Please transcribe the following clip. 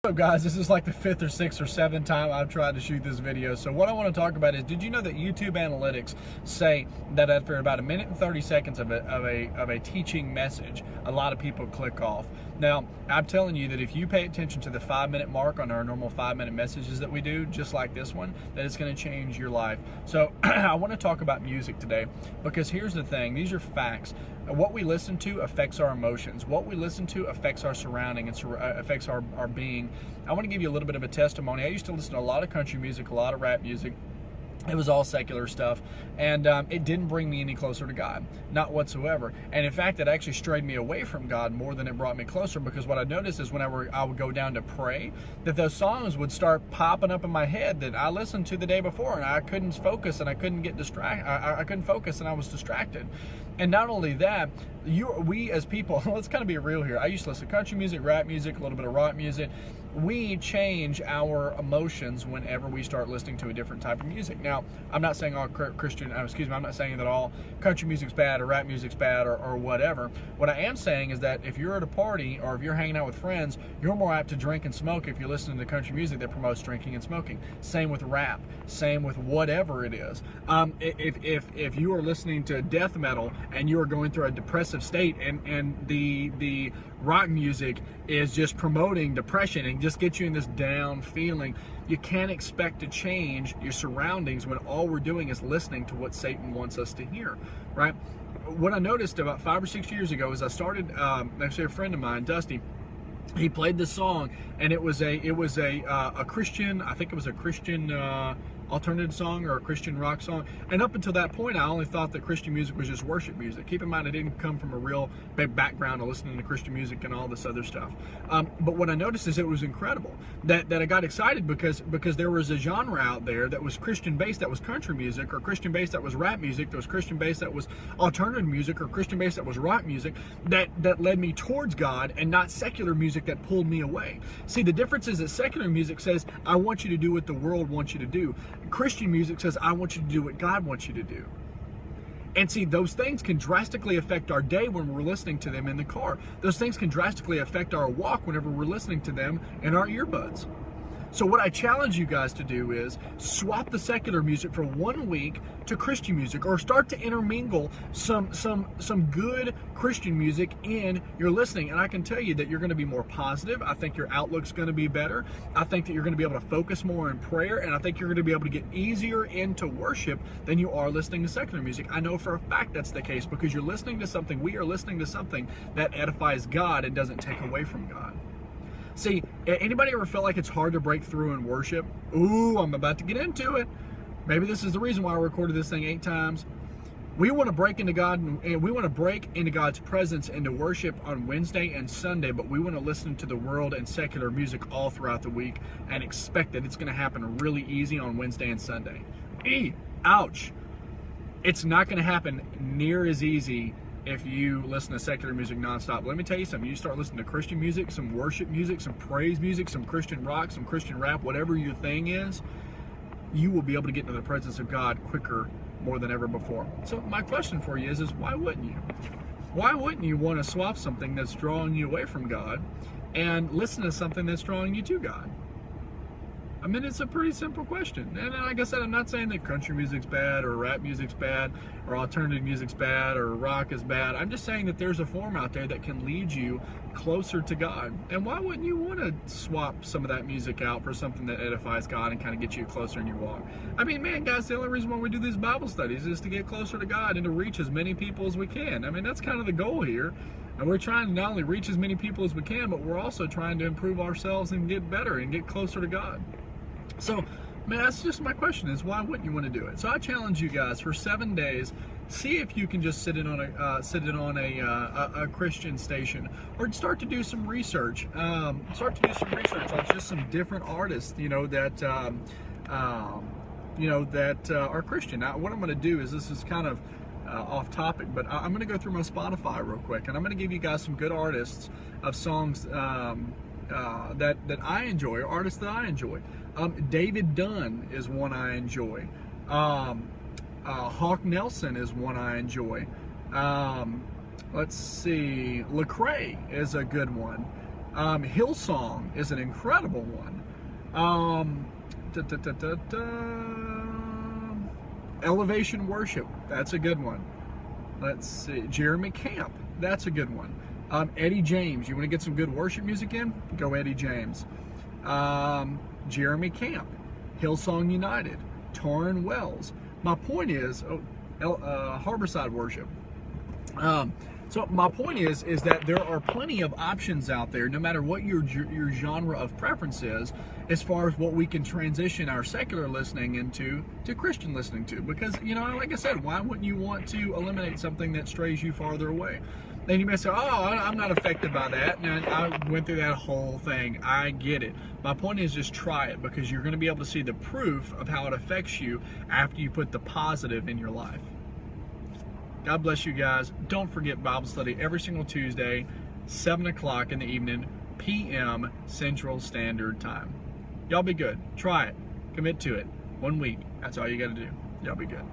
What's up, guys? This is like the 5th or 6th or 7th time I've tried to shoot this video. So what I want to talk about is, did you know that YouTube analytics say that after about 1 minute and 30 seconds of a teaching message, a lot of people click off? Now, I'm telling you that if you pay attention to the 5-minute mark on our normal 5-minute messages that we do, just like this one, that it's going to change your life. So I want to talk about music today, because here's the thing. These are facts. What we listen to affects our emotions. What we listen to affects our surrounding and affects our being. I want to give you a little bit of a testimony. I used to listen to a lot of country music, a lot of rap music. It was all secular stuff, and it didn't bring me any closer to God, not whatsoever. And in fact, it actually strayed me away from God more than it brought me closer, because what I noticed is whenever I would go down to pray, that those songs would start popping up in my head that I listened to the day before, and I couldn't focus, and I couldn't get distracted. I couldn't focus, and I was distracted. And not only that, we as people, let's kind of be real here. I used to listen to country music, rap music, a little bit of rock music. We change our emotions whenever we start listening to a different type of music. Now, I'm not saying all I'm not saying that all country music's bad or rap music's bad or whatever. What I am saying is that if you're at a party or if you're hanging out with friends, you're more apt to drink and smoke if you're listening to country music that promotes drinking and smoking. Same with rap. Same with whatever it is. If you are listening to death metal and you are going through a depressive state, and the rock music is just promoting depression and just gets you in this down feeling, you can't expect to change your surroundings when all we're doing is listening to what Satan wants us to hear, right? What I noticed about 5 or 6 years ago is I started, actually a friend of mine, Dusty, he played this song, and it was a Christian, I think it was a Christian alternative song or a Christian rock song. And up until that point, I only thought that Christian music was just worship music. Keep in mind, I didn't come from a real big background of listening to Christian music and all this other stuff. But what I noticed is it was incredible that I got excited because there was a genre out there that was Christian based, that was country music, or Christian based that was rap music, that was Christian based that was alternative music, or Christian based that was rock music, that led me towards God, and not secular music that pulled me away. See, the difference is that secular music says, I want you to do what the world wants you to do. Christian music says, I want you to do what God wants you to do. And see, those things can drastically affect our day when we're listening to them in the car. Those things can drastically affect our walk whenever we're listening to them in our earbuds. So what I challenge you guys to do is swap the secular music for 1 week to Christian music, or start to intermingle some good Christian music in your listening. And I can tell you that you're going to be more positive. I think your outlook's going to be better. I think that you're going to be able to focus more in prayer, and I think you're going to be able to get easier into worship than you are listening to secular music. I know for a fact that's the case, because you're listening to something, we are listening to something that edifies God and doesn't take away from God. See, anybody ever felt like it's hard to break through in worship? Ooh, I'm about to get into it. Maybe this is the reason why I recorded this thing 8 times. We want to break into God, and we want to break into God's presence into worship on Wednesday and Sunday, but we want to listen to the world and secular music all throughout the week and expect that it's going to happen really easy on Wednesday and Sunday. Ouch. It's not going to happen near as easy if you listen to secular music nonstop. Let me tell you something. You start listening to Christian music, some worship music, some praise music, some Christian rock, some Christian rap, whatever your thing is, you will be able to get into the presence of God quicker, more than ever before. So my question for you is why wouldn't you? Why wouldn't you want to swap something that's drawing you away from God and listen to something that's drawing you to God? I mean, it's a pretty simple question. And like I said, I'm not saying that country music's bad, or rap music's bad, or alternative music's bad, or rock is bad. I'm just saying that there's a form out there that can lead you closer to God. And why wouldn't you want to swap some of that music out for something that edifies God and kind of gets you closer in your walk? I mean, man, guys, the only reason why we do these Bible studies is to get closer to God and to reach as many people as we can. I mean, that's kind of the goal here. And we're trying to not only reach as many people as we can, but we're also trying to improve ourselves and get better and get closer to God. So, man, that's just my question, is why wouldn't you want to do it? So I challenge you guys for 7 days. See if you can just sit in on a Christian station, or start to do some research. Start to do some research on just some different artists, that are Christian. Now, what I'm going to do is, this is kind of off topic, but I'm going to go through my Spotify real quick, and I'm going to give you guys some good artists of songs that I enjoy, or artists that I enjoy. David Dunn is one I enjoy. Hawk Nelson is one I enjoy. Let's see, Lecrae is a good one. Hillsong is an incredible one. Elevation Worship, that's a good one. Let's see, Jeremy Camp, that's a good one. Eddie James, you want to get some good worship music in? Go Eddie James. Jeremy Camp, Hillsong United, Torrin Wells. My point is, Harborside Worship. So my point is that there are plenty of options out there, no matter what your genre of preference is, as far as what we can transition our secular listening into to Christian listening to. Because, you know, like I said, why wouldn't you want to eliminate something that strays you farther away? Then you may say, oh, I'm not affected by that. And I went through that whole thing. I get it. My point is just try it, because you're going to be able to see the proof of how it affects you after you put the positive in your life. God bless you guys. Don't forget Bible study every single Tuesday, 7 o'clock in the evening, p.m. Central Standard Time. Y'all be good. Try it. Commit to it. 1 week. That's all you got to do. Y'all be good.